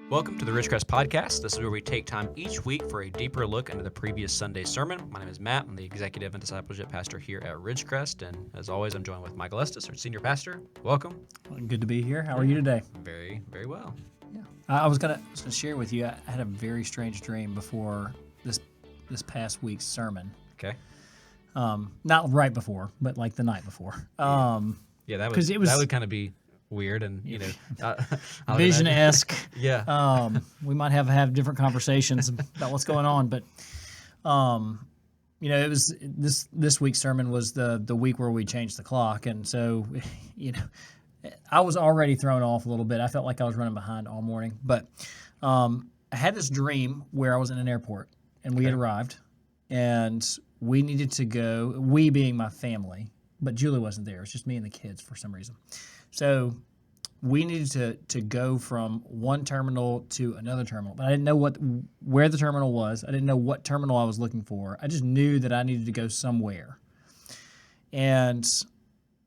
Welcome to the Ridgecrest podcast. This is where we take time each week for a deeper look into the previous Sunday's sermon. My name is Matt. I'm the executive and discipleship pastor here at Ridgecrest, and as always, I'm joined with Michael Estes, our senior pastor. Welcome. Good to be here. How are you today? Very, very well. Yeah, I was gonna share with you. I had a very strange dream before this past week's sermon. Okay. Not right before, but like the night before. Yeah, that would kind of be weird and Vision-esque. Yeah. We might have different conversations about what's going on, but it was this week's sermon was the week where we changed the clock, and so I was already thrown off a little bit. I felt like I was running behind all morning, but I had this dream where I was in an airport and we had arrived, and we needed to go. We being my family, but Julie wasn't there. It was just me and the kids for some reason. So we needed to go from one terminal to another terminal, but I didn't know where the terminal was. I didn't know what terminal I was looking for. I just knew that I needed to go somewhere. And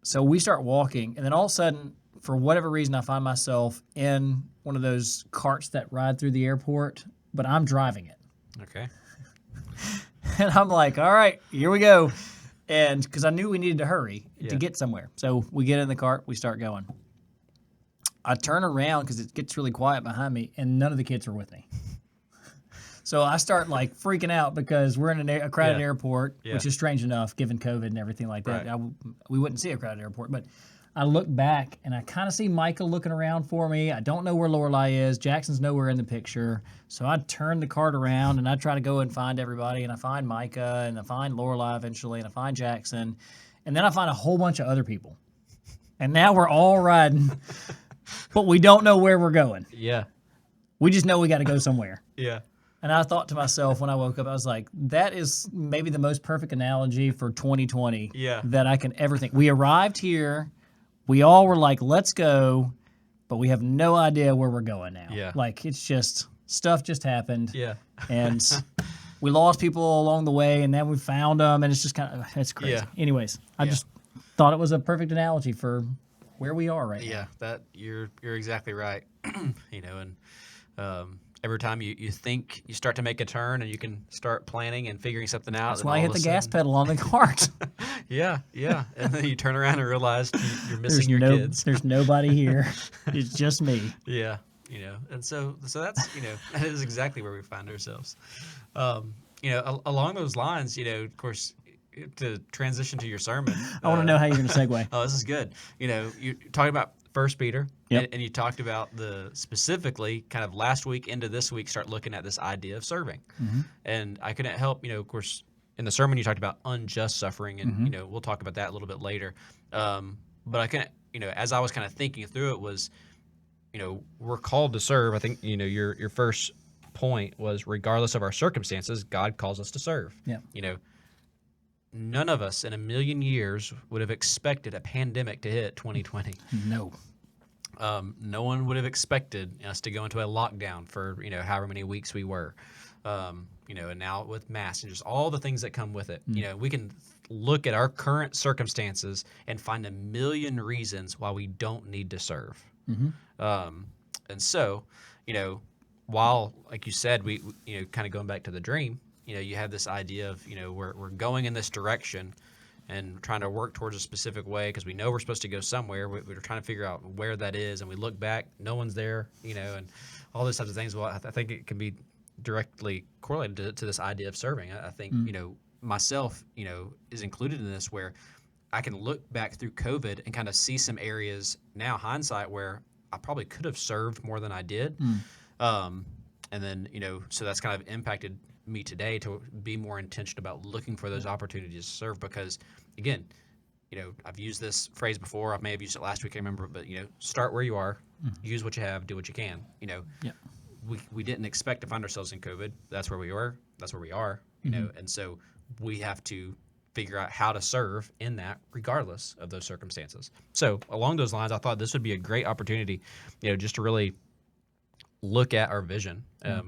so we start walking, and then all of a sudden, for whatever reason, I find myself in one of those carts that ride through the airport, but I'm driving it. Okay. And I'm like, all right, here we go. And because I knew we needed to hurry to get somewhere. So we get in the cart, we start going. I turn around because it gets really quiet behind me, and none of the kids are with me. So I start like freaking out because we're in a crowded airport, which is strange enough given COVID and everything like that. Right. We wouldn't see a crowded airport, but I look back and I kind of see Micah looking around for me. I don't know where Lorelai is. Jackson's nowhere in the picture. So I turn the cart around and I try to go and find everybody, and I find Micah and I find Lorelai eventually, and I find Jackson, and then I find a whole bunch of other people. And now we're all riding, but we don't know where we're going. Yeah. We just know we got to go somewhere. Yeah. And I thought to myself when I woke up, I was like, that is maybe the most perfect analogy for 2020 that I can ever think. We arrived here. We all were like, let's go, but we have no idea where we're going now. Yeah. Like, it's just, stuff just happened. Yeah. And we lost people along the way, and then we found them, and it's just kind of, it's crazy. Yeah. Anyways, I just thought it was a perfect analogy for where we are right now. Yeah, that you're exactly right. And every time you think you start to make a turn and you can start planning and figuring something out. That's why I hit the gas pedal on the cart. Yeah. And then you turn around and realize you're missing your kids. There's nobody here. It's just me. Yeah, and so that's, that is exactly where we find ourselves. Along those lines, of course, to transition to your sermon. I want to know how you're going to segue. Oh, this is good. You're talking about 1 Peter, Yep. and you talked about specifically kind of last week into this week, start looking at this idea of serving. Mm-hmm. And I couldn't help, of course, in the sermon you talked about unjust suffering, and, Mm-hmm. we'll talk about that a little bit later. But I couldn't, as I was kind of thinking through it was, we're called to serve. I think, your first point was regardless of our circumstances, God calls us to serve. Yeah. None of us in a million years would have expected a pandemic to hit 2020. No. No one would have expected us to go into a lockdown for, however many weeks we were. And now with masks and just all the things that come with it. We can look at our current circumstances and find a million reasons why we don't need to serve. Mm-hmm. And so, while, like you said, we kind of going back to the dream, you have this idea of, we're going in this direction and trying to work towards a specific way because we know we're supposed to go somewhere. We're trying to figure out where that is, and we look back, no one's there, and all those types of things. Well, I think it can be directly correlated to this idea of serving. I think, myself, is included in this where I can look back through COVID and kind of see some areas now, hindsight, where I probably could have served more than I did. And then, so that's kind of impacted me today to be more intentional about looking for those opportunities to serve because, again, I've used this phrase before. I may have used it last week, I remember, but, start where you are, use what you have, do what you can. We didn't expect to find ourselves in COVID. That's where we were. That's where we are, and so we have to figure out how to serve in that regardless of those circumstances. So along those lines, I thought this would be a great opportunity, just to really look at our vision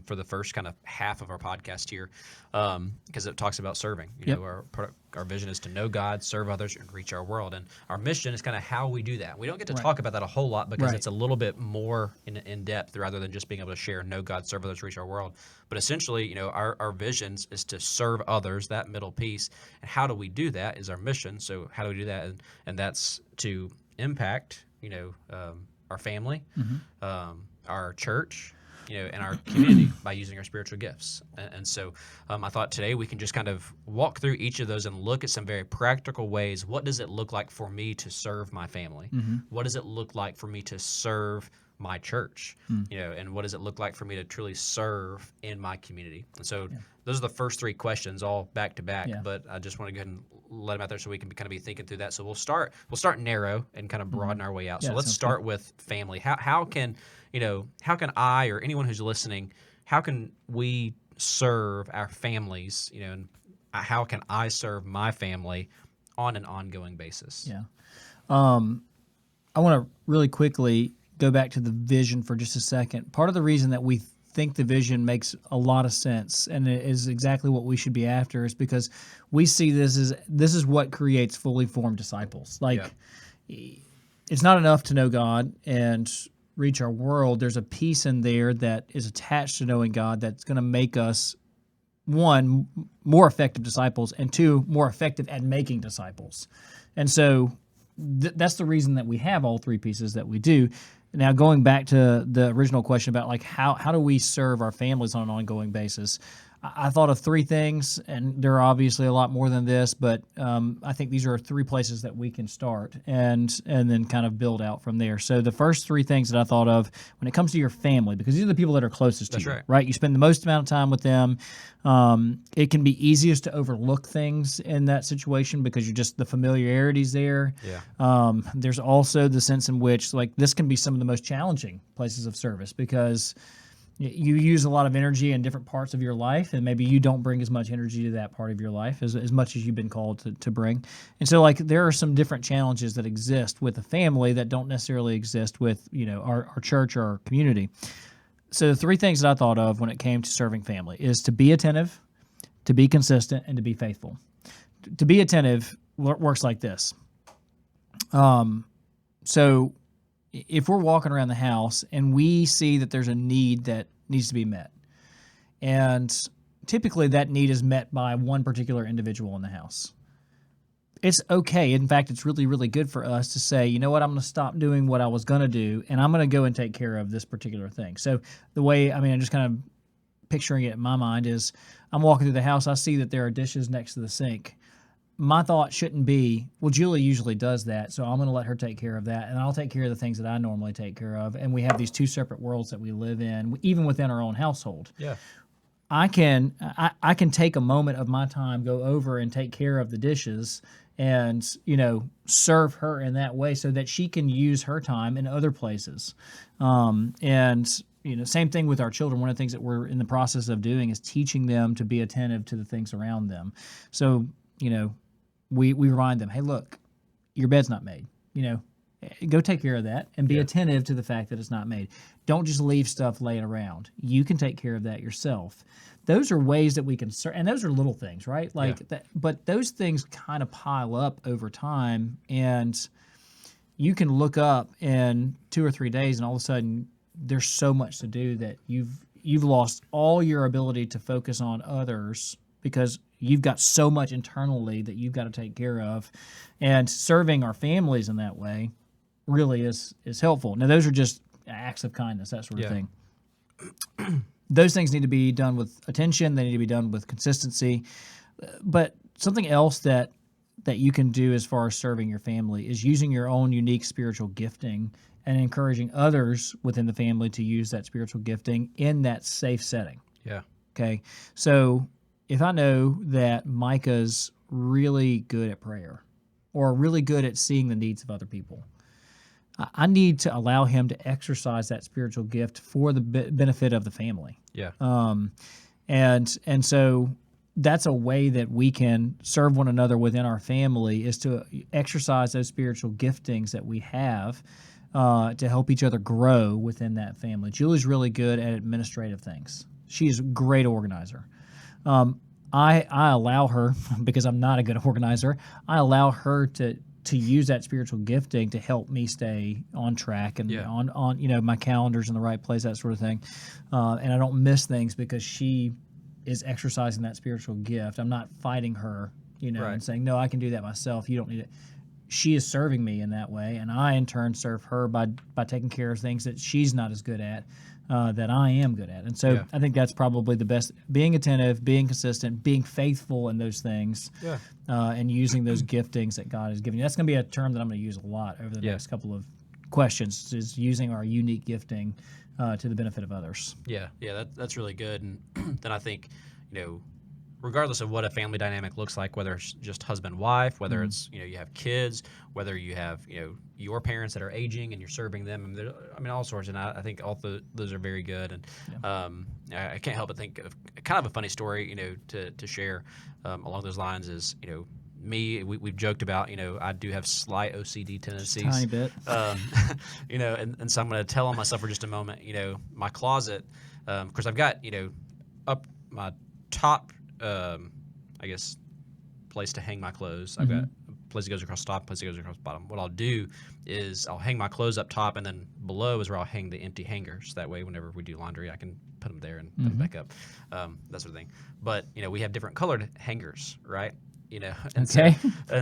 for the first kind of half of our podcast here, because it talks about serving. You know, our vision is to know God, serve others, and reach our world. And our mission is kind of how we do that. We don't get to talk about that a whole lot because it's a little bit more in depth rather than just being able to share, know God, serve others, reach our world. But essentially, you know, our visions is to serve others, that middle piece. And how do we do that is our mission. So how do we do that? And that's to impact, you know, our family, our church, you know, and our community by using our spiritual gifts. And so I thought today we can just kind of walk through each of those and look at some very practical ways. What does it look like for me to serve my family? What does it look like for me to serve my church? You know, and what does it look like for me to truly serve in my community? And so those are the first three questions, all back to back. But I just want to go ahead and let them out there so we can kind of be thinking through that. So we'll start narrow and kind of broaden our way out. So let's start with family. How can I or anyone who's listening, how can we serve our families, you know, and how can I serve my family on an ongoing basis? Yeah. I want to really quickly go back to the vision for just a second. Part of the reason that we think the vision makes a lot of sense and it is exactly what we should be after is because we see this is what creates fully formed disciples. It's not enough to know God and reach our world. There's a piece in there that is attached to knowing God that's going to make us, one, more effective disciples, and two, more effective at making disciples. And so that's the reason that we have all three pieces that we do. Now, going back to the original question about like how do we serve our families on an ongoing basis, I thought of three things, and there are obviously a lot more than this, but I think these are three places that we can start and then kind of build out from there. So the first three things that I thought of when it comes to your family, because these are the people that are closest to you, right? You spend the most amount of time with them. It can be easiest to overlook things in that situation because you're just the familiarity's there. Yeah. There's also the sense in which like this can be some of the most challenging places of service because you use a lot of energy in different parts of your life, and maybe you don't bring as much energy to that part of your life as much as you've been called to bring. And so, like, there are some different challenges that exist with a family that don't necessarily exist with, you know, our church or our community. So the three things that I thought of when it came to serving family is to be attentive, to be consistent, and to be faithful. To be attentive works like this. So if we're walking around the house and we see that there's a need that needs to be met, and typically that need is met by one particular individual in the house, it's okay. In fact, it's really, really good for us to say, you know what, I'm going to stop doing what I was going to do, and I'm going to go and take care of this particular thing. So the way, I'm just kind of picturing it in my mind is I'm walking through the house, I see that there are dishes next to the sink. My thought shouldn't be, well, Julie usually does that, so I'm going to let her take care of that, and I'll take care of the things that I normally take care of. And we have these two separate worlds that we live in, even within our own household. Yeah. I can take a moment of my time, go over and take care of the dishes, and serve her in that way, so that she can use her time in other places. And same thing with our children. One of the things that we're in the process of doing is teaching them to be attentive to the things around them. So we remind them, hey, look, your bed's not made. Go take care of that and be attentive to the fact that it's not made. Don't just leave stuff laying around. You can take care of that yourself. Those are ways that we can serve, and those are little things, right? That, but those things kind of pile up over time, and you can look up in 2 or 3 days, and all of a sudden there's so much to do that you've lost all your ability to focus on others because you've got so much internally that you've got to take care of. And serving our families in that way really is helpful. Now, those are just acts of kindness, that sort of thing. Those things need to be done with attention. They need to be done with consistency. But something else that you can do as far as serving your family is using your own unique spiritual gifting and encouraging others within the family to use that spiritual gifting in that safe setting. Yeah. Okay. So if I know that Micah's really good at prayer or really good at seeing the needs of other people, I need to allow him to exercise that spiritual gift for the benefit of the family. Yeah. And so that's a way that we can serve one another within our family, is to exercise those spiritual giftings that we have to help each other grow within that family. Julie's really good at administrative things. She's a great organizer. I allow her, because I'm not a good organizer, I allow her to use that spiritual gifting to help me stay on track and on my calendar's in the right place, that sort of thing. And I don't miss things because she is exercising that spiritual gift. I'm not fighting her, and saying, no, I can do that myself. You don't need it. She is serving me in that way, and I in turn serve her by taking care of things that she's not as good at, that I am good at. And so I think that's probably the best: being attentive, being consistent, being faithful in those things, and using those giftings that God has given you. That's going to be a term that I'm going to use a lot over the next couple of questions, is using our unique gifting to the benefit of others. That's really good. And then I think, regardless of what a family dynamic looks like, whether it's just husband, wife, whether it's, you have kids, whether you have, your parents that are aging and you're serving them, all sorts. And I think all those are very good. And I can't help but think of kind of a funny story, to share along those lines is, we've joked about, I do have slight OCD tendencies. Just a tiny bit. And so I'm going to tell on myself for just a moment, my closet, of course I've got, up my top, place to hang my clothes. I've got a place that goes across the top, a place that goes across the bottom. What I'll do is I'll hang my clothes up top, and then below is where I'll hang the empty hangers. That way, whenever we do laundry, I can put them there and put them back up, that sort of thing. But, we have different colored hangers, right? And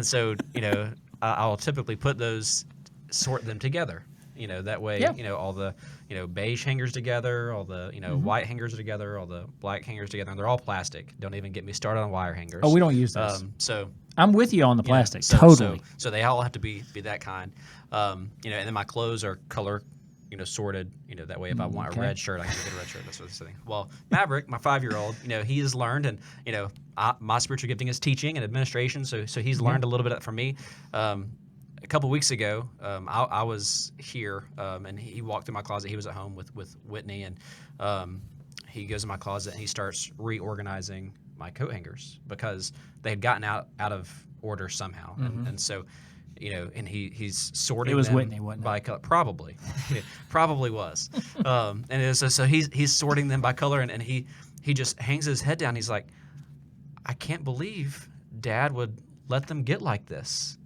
so I'll typically put those, sort them together. That way, all the, beige hangers together, all the, white hangers together, all the black hangers together, and they're all plastic. Don't even get me started on wire hangers. Oh, we don't use those. So I'm with you on the plastic, totally. So they all have to be that kind. And then my clothes are color, sorted. That way, if I want a red shirt, I can get a red shirt. That's what I'm saying. Well, Maverick, my 5-year-old, he has learned, and my spiritual gifting is teaching and administration. So he's learned a little bit from me. A couple weeks ago, I was here, and he walked through my closet. He was at home with Whitney, and he goes in my closet and he starts reorganizing my coat hangers because they had gotten out of order somehow. And so, and he's sorting. It was them Whitney, wasn't it? by color. Probably, probably was. So he's sorting them by color, and he just hangs his head down. He's like, I can't believe Dad would let them get like this,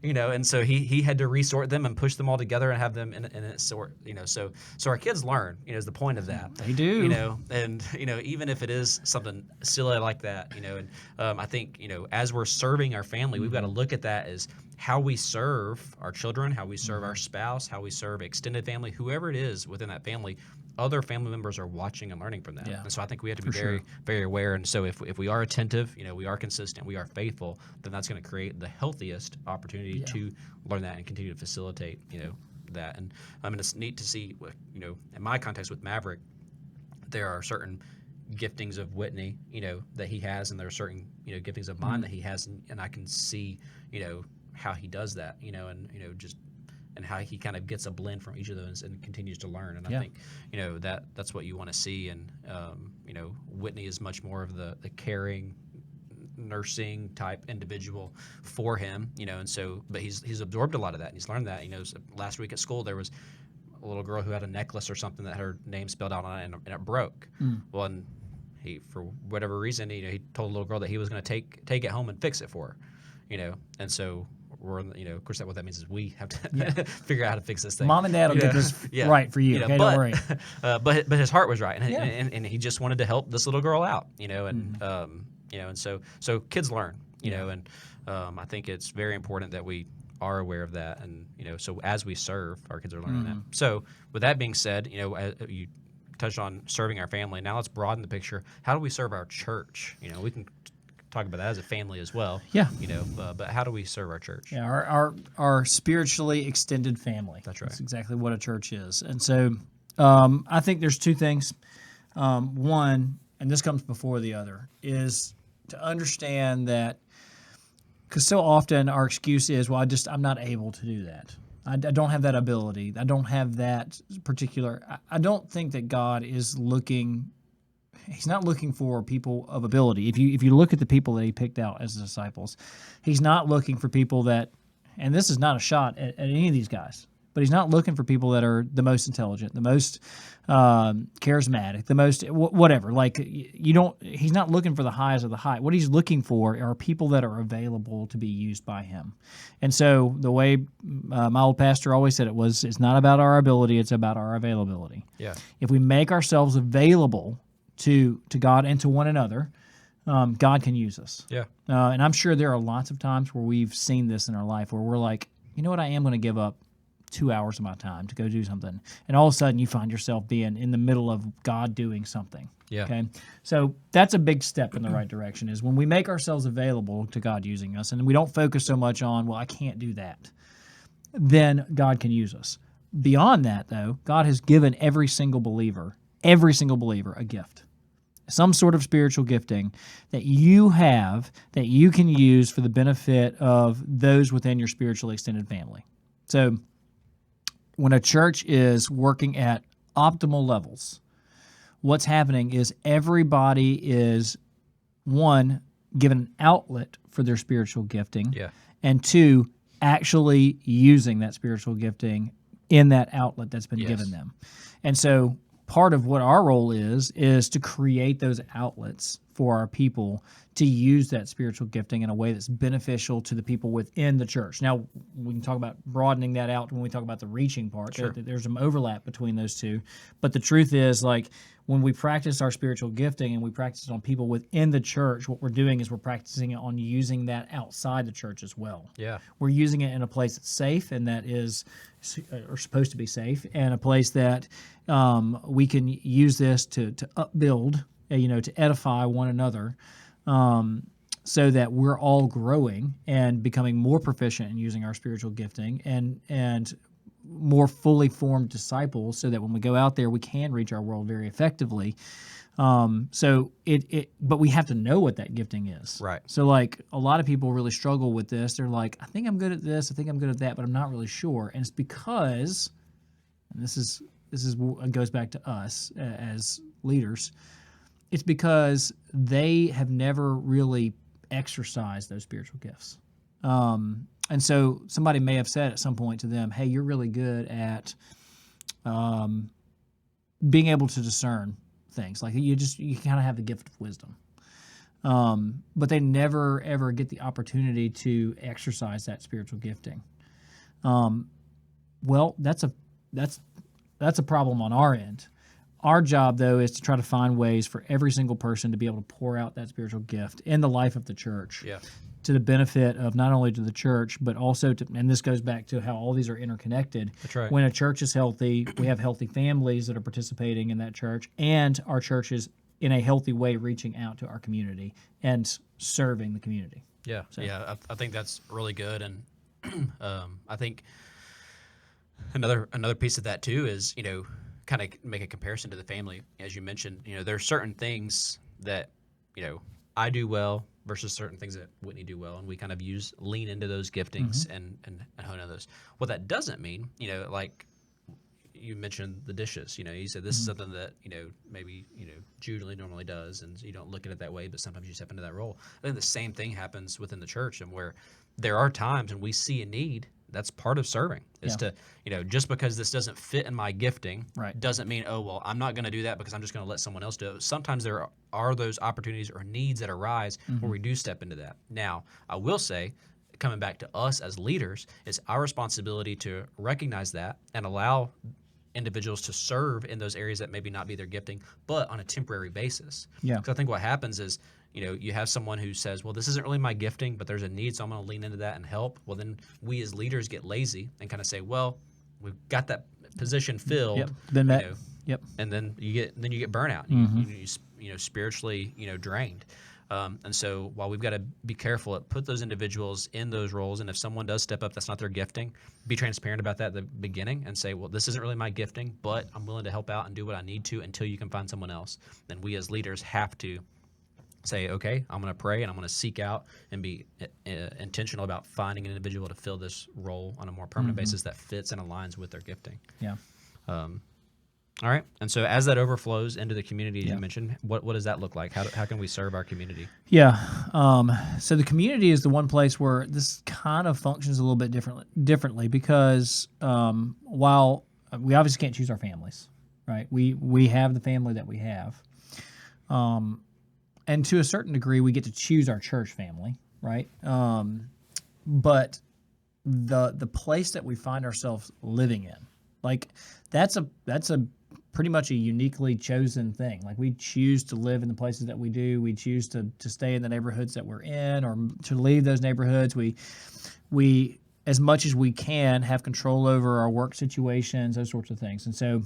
and so he had to resort them and push them all together and have them in a sort, so our kids learn, is the point of that. They do. And even if it is something silly like that, and I think, as we're serving our family, we've got to look at that as how we serve our children, how we serve our spouse, how we serve extended family, whoever it is within that family. Other family members are watching and learning from that. And so I think we have to be very, very aware. And so if we are attentive, we are consistent, we are faithful, then that's going to create the healthiest opportunity to learn that and continue to facilitate, that. And it's neat to see, in my context with Maverick, there are certain giftings of Whitney, that he has, and there are certain, giftings of mine that he has, and I can see, how he does that, and how he kind of gets a blend from each of those and continues to learn. And I think, that's what you want to see. And, Whitney is much more of the caring, nursing type individual for him, and so, but he's absorbed a lot of that, and he's learned that. Last week at school, there was a little girl who had a necklace or something that had her name spelled out on it, and it broke. Well, and he, for whatever reason, he told the little girl that he was going to take it home and fix it for her, and so we're, of course, what that means is we have to figure out how to fix this thing. Mom and Dad will get this right for you. Okay, don't worry. But his heart was right, and he just wanted to help this little girl out, and and so kids learn, and I think it's very important that we are aware of that, and so as we serve, our kids are learning that. So with that being said, you touched on serving our family. Now let's broaden the picture. How do we serve our church? We can talk about that as a family as well. But how do we serve our church? Our spiritually extended family. That's right. That's exactly what a church is. And so I think there's two things. One, and this comes before the other, is to understand that, because so often our excuse is, well, I'm not able to do that. I don't have that ability. I don't have that particular. I don't think that God is looking. He's not looking for people of ability. If you look at the people that he picked out as disciples, he's not looking for people that, and this is not a shot at any of these guys, but he's not looking for people that are the most intelligent, the most charismatic, the most whatever. Like he's not looking for the highs of the high. What he's looking for are people that are available to be used by him. And so the way my old pastor always said it was, it's not about our ability, it's about our availability. Yeah. If we make ourselves available to God and to one another, God can use us. Yeah. And I'm sure there are lots of times where we've seen this in our life where we're like, you know what, I am going to give up 2 hours of my time to go do something. And all of a sudden you find yourself being in the middle of God doing something. Yeah. Okay. So that's a big step in the right direction, is when we make ourselves available to God using us and we don't focus so much on, well, I can't do that, then God can use us. Beyond that, though, God has given every single believer a gift. Some sort of spiritual gifting that you have that you can use for the benefit of those within your spiritually extended family. So when a church is working at optimal levels, what's happening is everybody is, one, given an outlet for their spiritual gifting, and two, actually using that spiritual gifting in that outlet that's been given them. And so part of what our role is to create those outlets for our people to use that spiritual gifting in a way that's beneficial to the people within the church. Now, we can talk about broadening that out when we talk about the reaching part. Sure. There's some overlap between those two. But the truth is, like, when we practice our spiritual gifting and we practice it on people within the church, what we're doing is we're practicing it on using that outside the church as well. Yeah. We're using it in a place that's safe and that is, or supposed to be safe, and a place that we can use this to upbuild, to edify one another, so that we're all growing and becoming more proficient in using our spiritual gifting and more fully formed disciples, so that when we go out there, we can reach our world very effectively. But we have to know what that gifting is. Right. So, like, a lot of people really struggle with this. They're like, I think I'm good at this, I think I'm good at that, but I'm not really sure. And it's because, and this is goes back to us as leaders, it's because they have never really exercised those spiritual gifts. And so somebody may have said at some point to them, hey, you're really good at being able to discern things. Like, you kind of have the gift of wisdom. But they never, ever get the opportunity to exercise that spiritual gifting. Well, that's a problem on our end. Our job, though, is to try to find ways for every single person to be able to pour out that spiritual gift in the life of the church, to the benefit of not only to the church, but also to, and this goes back to how all these are interconnected. That's right. When a church is healthy, we have healthy families that are participating in that church, and our church is in a healthy way reaching out to our community and serving the community. Yeah, I think that's really good, and I think another piece of that too is, kind of make a comparison to the family. As you mentioned, there are certain things that, I do well versus certain things that Whitney do well, and we kind of lean into those giftings and hone on those. What that doesn't mean, like you mentioned the dishes, you said this is something that, maybe, Julie normally does, and you don't look at it that way, but sometimes you step into that role. I think the same thing happens within the church, and where there are times when we see a need. That's part of serving, is to, just because this doesn't fit in my gifting, doesn't mean, oh, well, I'm not going to do that because I'm just going to let someone else do it. Sometimes there are those opportunities or needs that arise where we do step into that. Now, I will say, coming back to us as leaders, it's our responsibility to recognize that and allow individuals to serve in those areas that maybe not be their gifting, but on a temporary basis. Yeah. Because I think what happens is, you have someone who says, well, this isn't really my gifting, but there's a need, so I'm going to lean into that and help. Well, then we as leaders get lazy and kind of say, well, we've got that position filled. Yep. Been met. And then you get burnout. You spiritually, drained. And so while we've got to be careful at put those individuals in those roles, and if someone does step up that's not their gifting, be transparent about that at the beginning and say, well, this isn't really my gifting, but I'm willing to help out and do what I need to until you can find someone else. Then we as leaders have to say, okay, I'm going to pray and I'm going to seek out and be intentional about finding an individual to fill this role on a more permanent basis that fits and aligns with their gifting. Yeah. All right. And so as that overflows into the community, as Yeah. you mentioned, what does that look like? How can we serve our community? Yeah. So the community is the one place where this kind of functions a little bit differently because while we obviously can't choose our families, right? We have the family that we have, and to a certain degree, we get to choose our church family, right? But the place that we find ourselves living in, like that's a pretty much a uniquely chosen thing. Like we choose to live in the places that we do. We choose to stay in the neighborhoods that we're in, or to leave those neighborhoods. We as much as we can have control over our work situations, those sorts of things. And so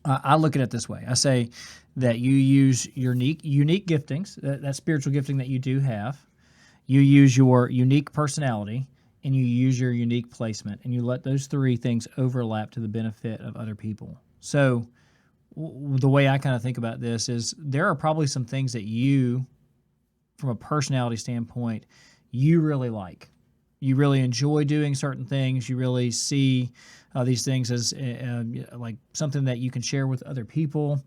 I look at it this way. I say that you use your unique giftings, that spiritual gifting that you do have. You use your unique personality, and you use your unique placement, and you let those three things overlap to the benefit of other people. So the way I kind of think about this is there are probably some things that you, from a personality standpoint, you really like. You really enjoy doing certain things. You really see these things as like something that you can share with other people,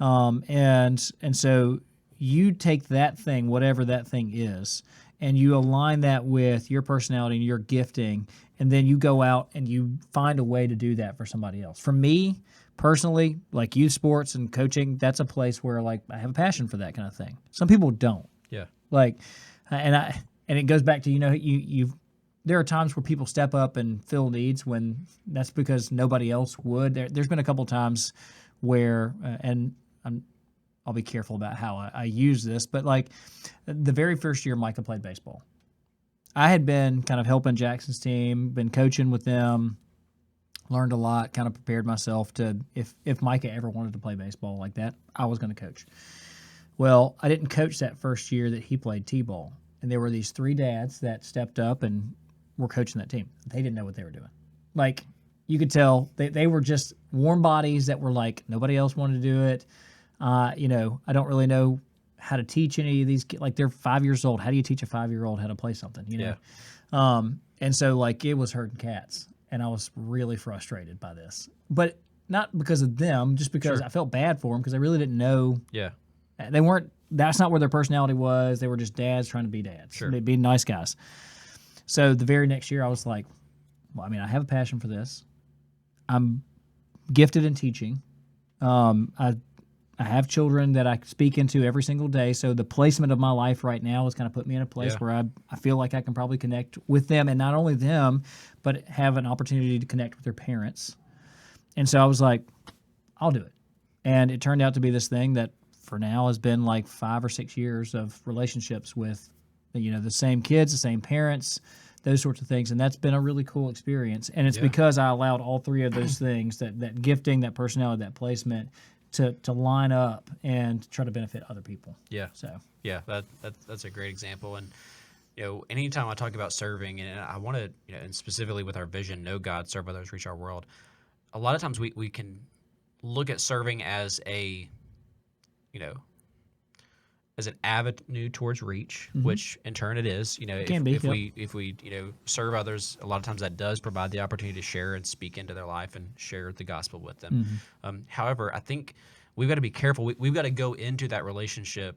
and so you take that thing, whatever that thing is, and you align that with your personality and your gifting, and then you go out and you find a way to do that for somebody else. For me personally, like youth sports and coaching, that's a place where like I have a passion for that kind of thing. Some people don't. Yeah. Like, and it goes back to you there are times where people step up and fill needs when that's because nobody else would. There's been a couple times where, I'll be careful about how I use this, but like the very first year Micah played baseball, I had been kind of helping Jackson's team, been coaching with them, learned a lot, kind of prepared myself to, if Micah ever wanted to play baseball like that, I was going to coach. Well, I didn't coach that first year that he played T-ball. And there were these three dads that stepped up and were coaching that team. They didn't know what they were doing. Like, you could tell they were just warm bodies that were like, nobody else wanted to do it. I don't really know how to teach any of these kids. Like, they're 5 years old. How do you teach a 5-year-old how to play something, Yeah. And so, like, it was herding cats. And I was really frustrated by this. But not because of them, just because Sure. I felt bad for them because I really didn't know. Yeah. They weren't. That's not where their personality was. They were just dads trying to be dads. Sure. They'd be nice guys. So the very next year, I was like, well, I mean, I have a passion for this. I'm gifted in teaching. I have children that I speak into every single day. So the placement of my life right now has kind of put me in a place Yeah. where I feel like I can probably connect with them, and not only them, but have an opportunity to connect with their parents. And so I was like, I'll do it. And it turned out to be this thing that for now has been like 5 or 6 years of relationships with, the same kids, the same parents, those sorts of things. And that's been a really cool experience. And it's Yeah. because I allowed all three of those things, that gifting, that personality, that placement, to line up and try to benefit other people. Yeah. So Yeah. That's a great example. And anytime I talk about serving, and I want to, and specifically with our vision, know God, serve others, reach our world. A lot of times we can look at serving as as an avenue towards reach, which in turn it is. can be, if yep. we serve others, a lot of times that does provide the opportunity to share and speak into their life and share the gospel with them. However, I think we've got to be careful. We've got to go into that relationship,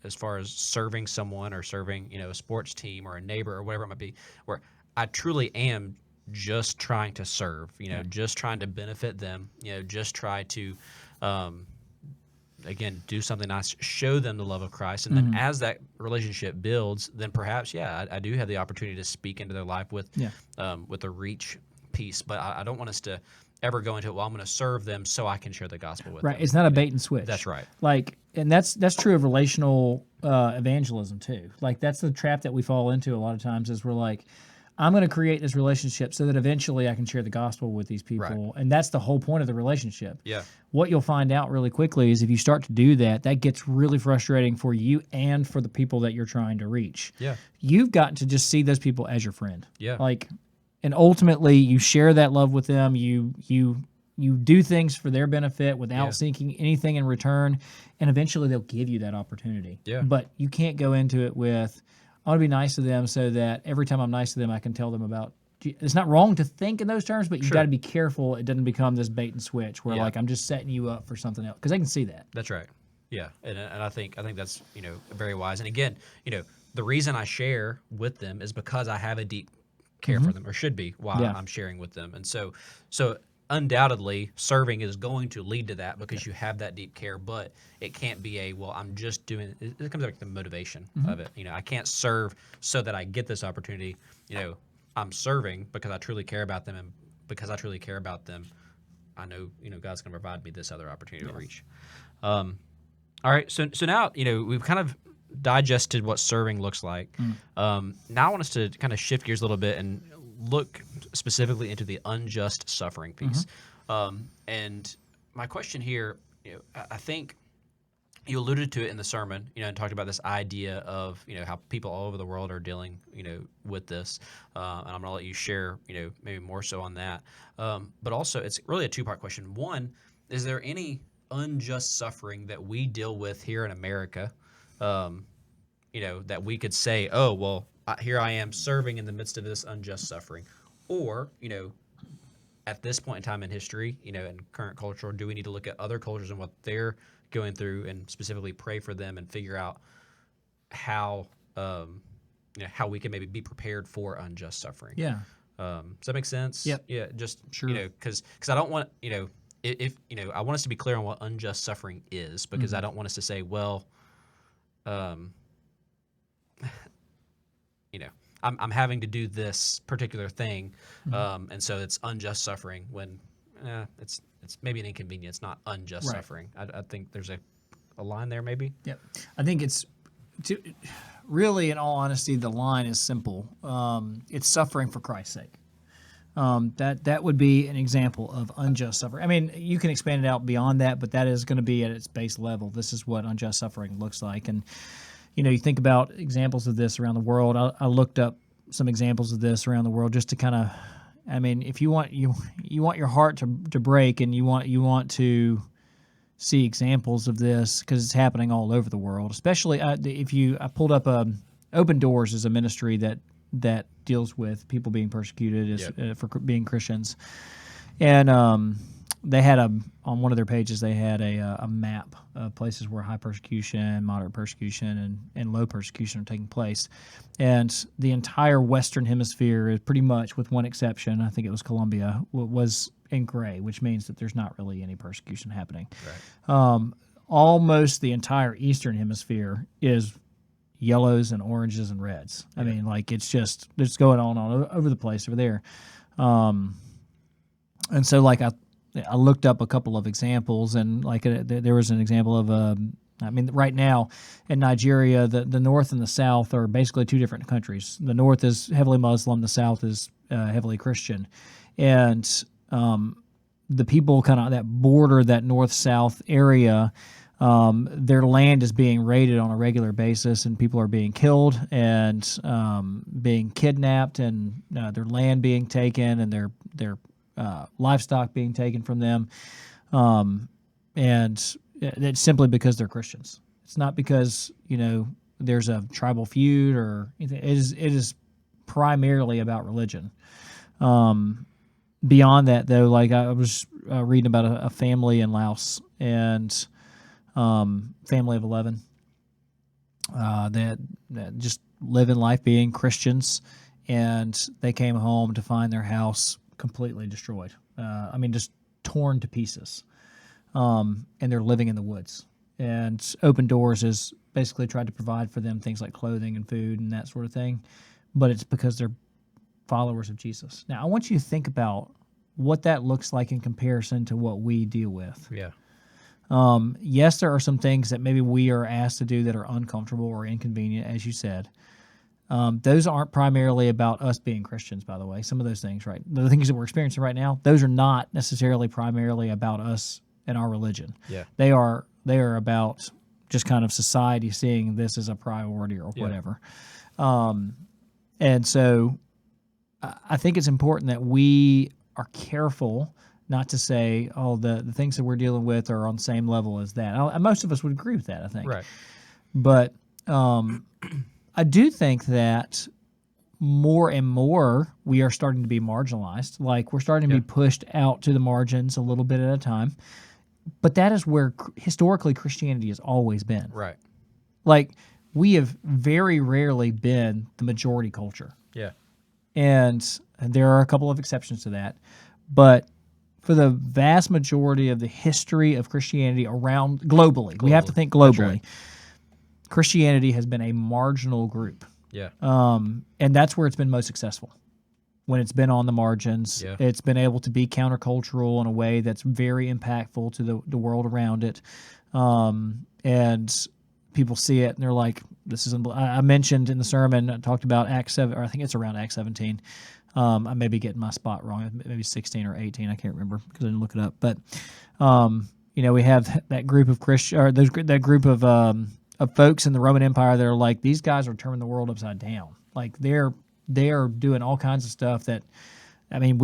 as far as serving someone or serving, a sports team or a neighbor or whatever it might be, where I truly am just trying to serve, just trying to benefit them, just try to, again, do something nice, show them the love of Christ. And then as that relationship builds, then perhaps, I do have the opportunity to speak into their life with the reach piece. But I don't want us to ever go into it, well, I'm going to serve them so I can share the gospel with them. right, it's not a bait and switch. That's right. Like, and that's true of relational evangelism too. Like, that's the trap that we fall into a lot of times, is we're like, I'm going to create this relationship so that eventually I can share the gospel with these people. Right. And that's the whole point of the relationship. Yeah. What you'll find out really quickly is if you start to do that, that gets really frustrating for you and for the people that you're trying to reach. Yeah. You've got to just see those people as your friend. Yeah. Like, and ultimately you share that love with them. You do things for their benefit without seeking anything in return. And eventually they'll give you that opportunity. Yeah. But you can't go into it with, I want to be nice to them so that every time I'm nice to them, I can tell them about it's not wrong to think in those terms, but you Sure. got to be careful it doesn't become this bait and switch where Yeah. like I'm just setting you up for something else because they can see that. That's right. Yeah, and I think that's very wise. And again, the reason I share with them is because I have a deep care for them, or should be why Yeah. I'm sharing with them. And so undoubtedly, serving is going to lead to that because you have that deep care. But it can't be I'm just doing. It comes back to the motivation of it. I can't serve so that I get this opportunity. I'm serving because I truly care about them, and because I truly care about them, I know God's going to provide me this other opportunity to reach. All right, so now we've kind of digested what serving looks like. Now I want us to kind of shift gears a little bit and look specifically into the unjust suffering piece. And my question here, I think you alluded to it in the sermon, and talked about this idea of how people all over the world are dealing with this. And I'm gonna let you share maybe more so on that. But also it's really a two-part question. One, is there any unjust suffering that we deal with here in America, that we could say, oh, well, here I am serving in the midst of this unjust suffering? Or, at this point in time in history, in current culture, do we need to look at other cultures and what they're going through and specifically pray for them and figure out how, how we can maybe be prepared for unjust suffering? Yeah. Does that make sense? Yep. Yeah, just, Sure. because I don't want, if I want us to be clear on what unjust suffering is, because I don't want us to say, well, I'm having to do this particular thing, and so it's unjust suffering when it's maybe an inconvenience, not unjust Right. suffering. I think there's a line there, maybe. Yep. I think really, in all honesty, the line is simple. It's suffering for Christ's sake. That would be an example of unjust suffering. I mean, you can expand it out beyond that, but that is going to be at its base level. This is what unjust suffering looks like. And, you think about examples of this around the world. I looked up some examples of this around the world just to kind of, I mean, if you want your heart to break and you want to see examples of this because it's happening all over the world, especially I pulled up Open Doors is a ministry that deals with people being persecuted for being Christians, and they had on one of their pages they had a map of places where high persecution, moderate persecution, and low persecution are taking place, and the entire Western Hemisphere is pretty much, with one exception, I think it was Colombia, was in gray, which means that there's not really any persecution happening. Right. Almost the entire Eastern Hemisphere is yellows and oranges and reds. I mean, like it's going on all over the place over there. And so like I looked up a couple of examples, and like there was an example of I mean, right now in Nigeria, the North and the South are basically two different countries. The North is heavily Muslim, the South is heavily Christian, and the people kind of that border that North-South area. Their land is being raided on a regular basis, and people are being killed and being kidnapped, and their land being taken, and their livestock being taken from them, and it's simply because they're Christians. It's not because there's a tribal feud or anything. It is primarily about religion. Beyond that, though, like I was reading about a family in Laos, and family of 11 that just living life being Christians, and they came home to find their house completely destroyed. I mean, just torn to pieces. And they're living in the woods. And Open Doors has basically tried to provide for them things like clothing and food and that sort of thing, but it's because they're followers of Jesus. Now, I want you to think about what that looks like in comparison to what we deal with. Yeah. Yes, there are some things that maybe we are asked to do that are uncomfortable or inconvenient, as you said. Those aren't primarily about us being Christians, by the way. Some of those things, right? The things that we're experiencing right now, those are not necessarily primarily about us and our religion. Yeah. They are about just kind of society seeing this as a priority or whatever. And so I think it's important that we are careful not to say, oh, the things that we're dealing with are on the same level as that. Most of us would agree with that, I think. Right. But I do think that more and more we are starting to be marginalized. Like we're starting to be pushed out to the margins a little bit at a time. But that is where historically Christianity has always been. Right. Like we have very rarely been the majority culture. Yeah. And there are a couple of exceptions to that. But for the vast majority of the history of Christianity around globally, we have to think globally. That's right. Christianity has been a marginal group. Yeah. And that's where it's been most successful. When it's been on the margins, it's been able to be countercultural in a way that's very impactful to the world around it. And people see it and they're like, this is, I mentioned in the sermon, I talked about Acts 7, or I think it's around Acts 17. I may be getting my spot wrong, maybe 16 or 18. I can't remember because I didn't look it up. But, we have that group of that group of folks in the Roman Empire that are like, these guys are turning the world upside down. Like they are doing all kinds of stuff that, I mean,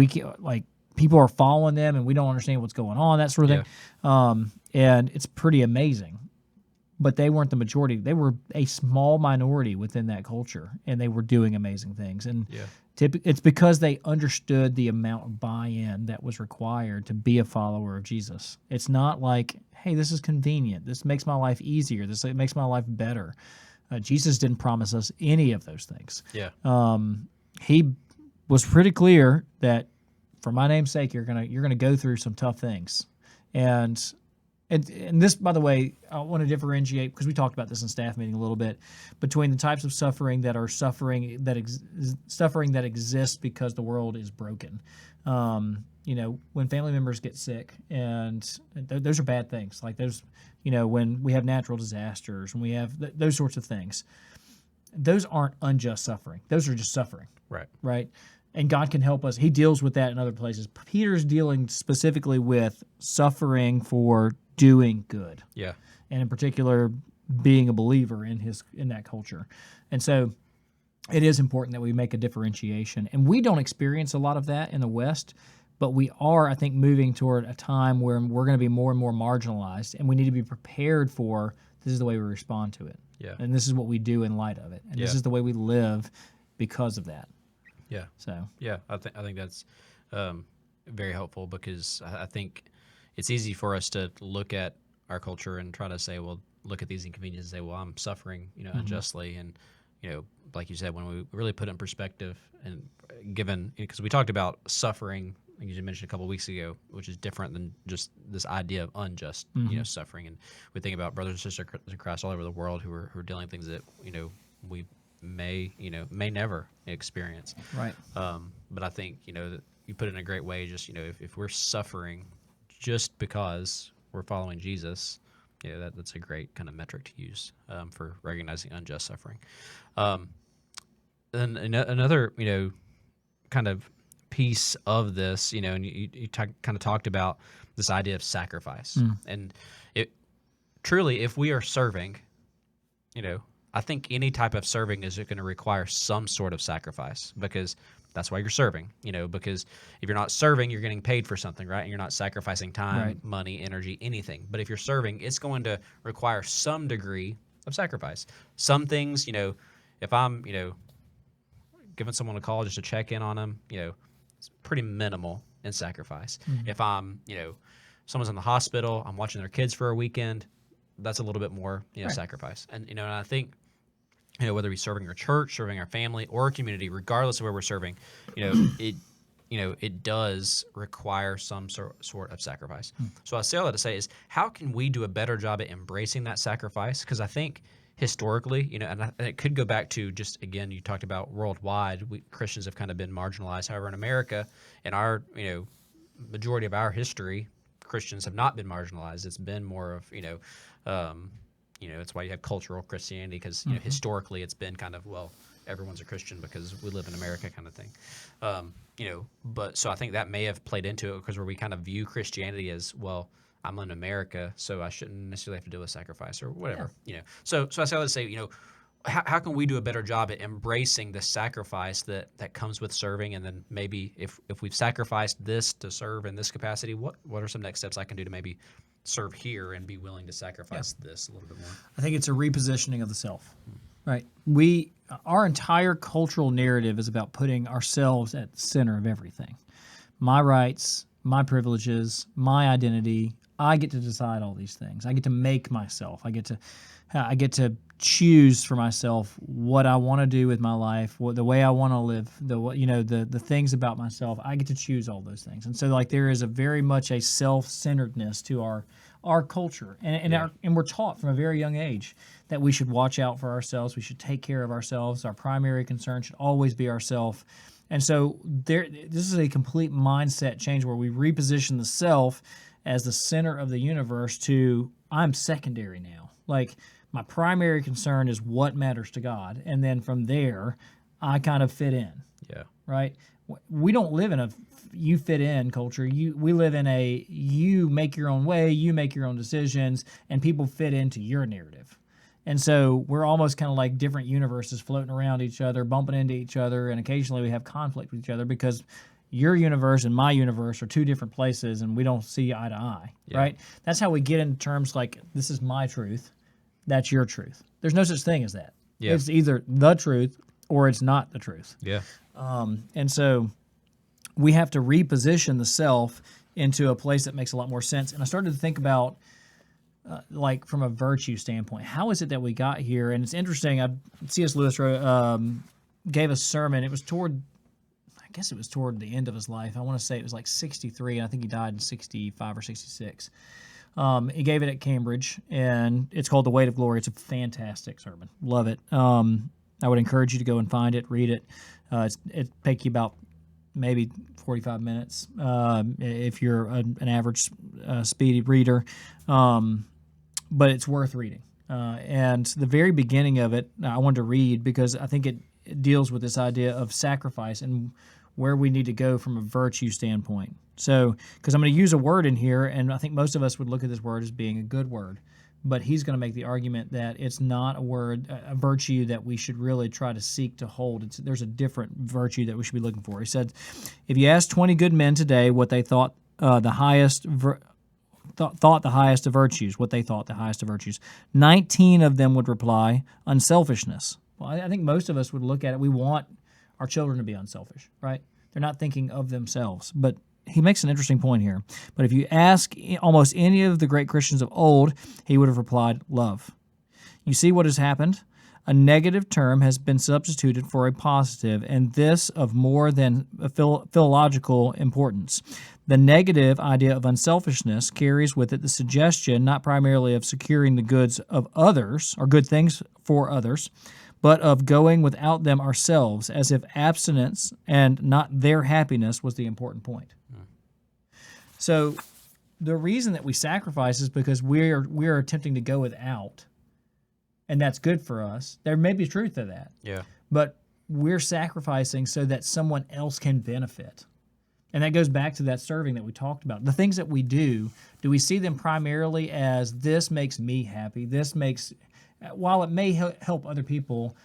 people are following them and we don't understand what's going on, that sort of thing. And it's pretty amazing. But they weren't the majority. They were a small minority within that culture, and they were doing amazing things. And it's because they understood the amount of buy-in that was required to be a follower of Jesus. It's not like, hey, this is convenient. This makes my life easier. It makes my life better. Jesus didn't promise us any of those things. Yeah. He was pretty clear that for my name's sake, you're gonna go through some tough things. And this, by the way, I want to differentiate, because we talked about this in staff meeting a little bit, between the types of suffering that are suffering that exists because the world is broken. When family members get sick, and those are bad things. Like those, when we have natural disasters, when we have those sorts of things, those aren't unjust suffering. Those are just suffering. Right. Right. And God can help us. He deals with that in other places. Peter's dealing specifically with suffering for doing good. Yeah. And in particular, being a believer in that culture. And so it is important that we make a differentiation. And we don't experience a lot of that in the West, but we are, I think, moving toward a time where we're going to be more and more marginalized, and we need to be prepared for this is the way we respond to it. Yeah. And this is what we do in light of it. And this is the way we live because of that. Yeah. So I think that's very helpful, because I think it's easy for us to look at our culture and try to say, well, look at these inconveniences and say, well, I'm suffering, unjustly. And, like you said, when we really put it in perspective, and given, because we talked about suffering, like you mentioned a couple of weeks ago, which is different than just this idea of unjust, suffering. And we think about brothers and sisters in Christ all over the world who are dealing with things that, we may never experience. Right. But I think, that you put it in a great way, just, if we're suffering just because we're following Jesus, that's a great kind of metric to use for recognizing unjust suffering. Then another, kind of piece of this, and you kind of talked about this idea of sacrifice. And it truly, if we are serving, I think any type of serving is going to require some sort of sacrifice, because that's why you're serving, because if you're not serving, you're getting paid for something, right? And you're not sacrificing time, money, energy, anything. But if you're serving, it's going to require some degree of sacrifice. Some things, if I'm, giving someone a call just to check in on them, it's pretty minimal in sacrifice. If I'm, someone's in the hospital, I'm watching their kids for a weekend, that's a little bit more, sacrifice. And, and I think, whether we're serving our church, serving our family, or our community, regardless of where we're serving, it does require some sort of sacrifice. So I say all that to say is, how can we do a better job at embracing that sacrifice? Because I think historically, and it could go back to just, again, you talked about worldwide, Christians have kind of been marginalized. However, in America, in our, majority of our history, Christians have not been marginalized. It's been more of, it's why you have cultural Christianity, because historically it's been kind of, well, everyone's a Christian because we live in America kind of thing. But so I think that may have played into it, because where we kind of view Christianity as, well, I'm in America, so I shouldn't necessarily have to do a sacrifice or whatever. So I say, let's say, how can we do a better job at embracing the sacrifice that comes with serving? And then maybe if we've sacrificed this to serve in this capacity, what are some next steps I can do to maybe serve here and be willing to sacrifice this a little bit more? I think it's a repositioning of the self. Right. Our entire cultural narrative is about putting ourselves at the center of everything. My rights, my privileges, my identity. I get to decide all these things. I get to make myself. I get to choose for myself what I want to do with my life, the way I want to live, the things about myself. I get to choose all those things. And so like there is a very much a self-centeredness to our culture. And we're taught from a very young age that we should watch out for ourselves. We should take care of ourselves. Our primary concern should always be ourself. And so this is a complete mindset change where we reposition the self as the center of the universe to I'm secondary now. Like my primary concern is what matters to God. And then from there, I kind of fit in. Yeah. Right? We don't live in a you fit in culture. We live in a you make your own way, you make your own decisions, and people fit into your narrative. And so we're almost kind of like different universes floating around each other, bumping into each other, and occasionally we have conflict with each other because your universe and my universe are two different places and we don't see eye to eye, right? That's how we get into terms like this is my truth, that's your truth. There's no such thing as that. Yeah. It's either the truth or it's not the truth. Yeah. And so we have to reposition the self into a place that makes a lot more sense. And I started to think about like from a virtue standpoint, how is it that we got here? And it's interesting. C.S. Lewis gave a sermon. It was toward the end of his life. I want to say it was like 63, and I think he died in 65 or 66. He gave it at Cambridge, and it's called The Weight of Glory. It's a fantastic sermon. Love it. I would encourage you to go and find it, read it. It take you about maybe 45 minutes if you're an average speedy reader. But it's worth reading. And the very beginning of it, I wanted to read because I think it deals with this idea of sacrifice and where we need to go from a virtue standpoint. So, because I'm going to use a word in here, and I think most of us would look at this word as being a good word, but he's going to make the argument that it's not a virtue that we should really try to seek to hold. There's a different virtue that we should be looking for. He said, if you ask 20 good men today what they thought the highest of virtues, 19 of them would reply unselfishness. Well, I think most of us would look at it. We want our children to be unselfish, right? They're not thinking of themselves. But he makes an interesting point here. But if you ask almost any of the great Christians of old, he would have replied, love. You see what has happened? A negative term has been substituted for a positive, and this of more than a philological importance. The negative idea of unselfishness carries with it the suggestion not primarily of securing the goods of others, or good things for others, but of going without them ourselves, as if abstinence and not their happiness was the important point. So the reason that we sacrifice is because we are attempting to go without, and that's good for us. There may be truth to that. Yeah. But we're sacrificing so that someone else can benefit. And that goes back to that serving that we talked about. The things that we do we see them primarily as this makes me happy? While it may help other people,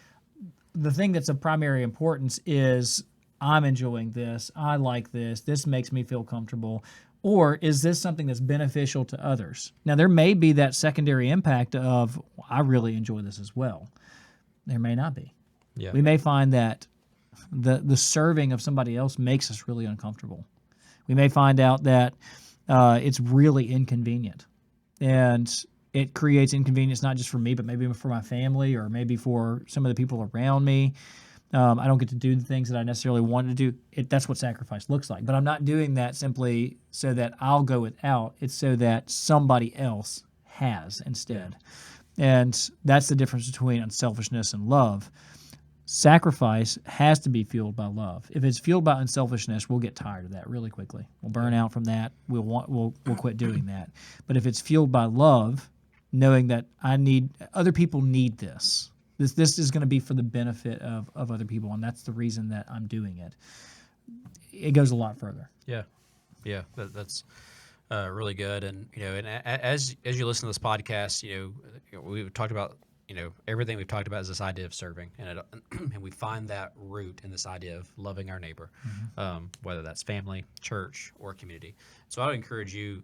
the thing that's of primary importance is I'm enjoying this, I like this makes me feel comfortable, or is this something that's beneficial to others? Now, there may be that secondary impact of, I really enjoy this as well. There may not be. Yeah. We may find that the serving of somebody else makes us really uncomfortable. We may find out that it's really inconvenient, and it creates inconvenience not just for me, but maybe for my family or maybe for some of the people around me. I don't get to do the things that I necessarily want to do. That's what sacrifice looks like. But I'm not doing that simply so that I'll go without. It's so that somebody else has instead. And that's the difference between unselfishness and love. Sacrifice has to be fueled by love. If it's fueled by unselfishness, we'll get tired of that really quickly. We'll burn out from that. We'll quit doing that. But if it's fueled by love, knowing that other people need this. This is going to be for the benefit of other people, and that's the reason that I'm doing it. It goes a lot further. Yeah, that's really good. And as you listen to this podcast, we've talked about everything we've talked about is this idea of serving, and and we find that root in this idea of loving our neighbor, whether that's family, church, or community. So I would encourage you,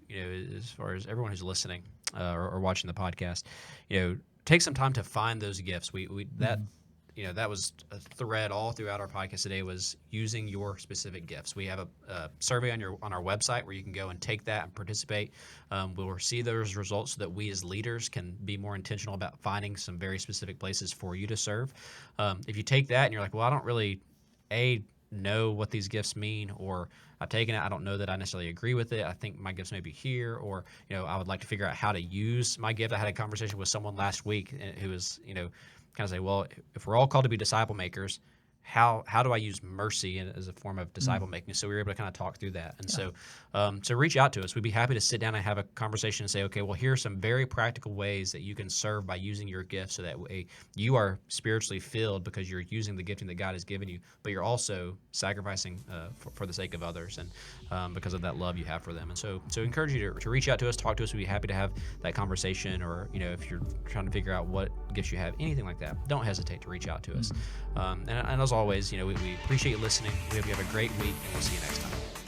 as far as everyone who's listening or watching the podcast, take some time to find those gifts. We that that was a thread all throughout our podcast today, was using your specific gifts. We have a survey on our website where you can go and take that and participate. We'll see those results so that we as leaders can be more intentional about finding some very specific places for you to serve. If you take that and you're like, well, I don't really know what these gifts mean, or I've taken it, I don't know that I necessarily agree with it. I think my gifts may be here, or I would like to figure out how to use my gift. I had a conversation with someone last week who was kind of say, well, if we're all called to be disciple makers, how do I use mercy as a form of disciple making? So we were able to kind of talk through that. And so reach out to us. We'd be happy to sit down and have a conversation and say, okay, well, here are some very practical ways that you can serve by using your gift, so that way you are spiritually filled because you're using the gifting that God has given you, but you're also sacrificing for the sake of others, and because of that love you have for them. And so encourage you to reach out to us, talk to us. We'd be happy to have that conversation, or if you're trying to figure out what gifts you have, anything like that, don't hesitate to reach out to us. And as always, we appreciate you listening. We hope you have a great week, and we'll see you next time.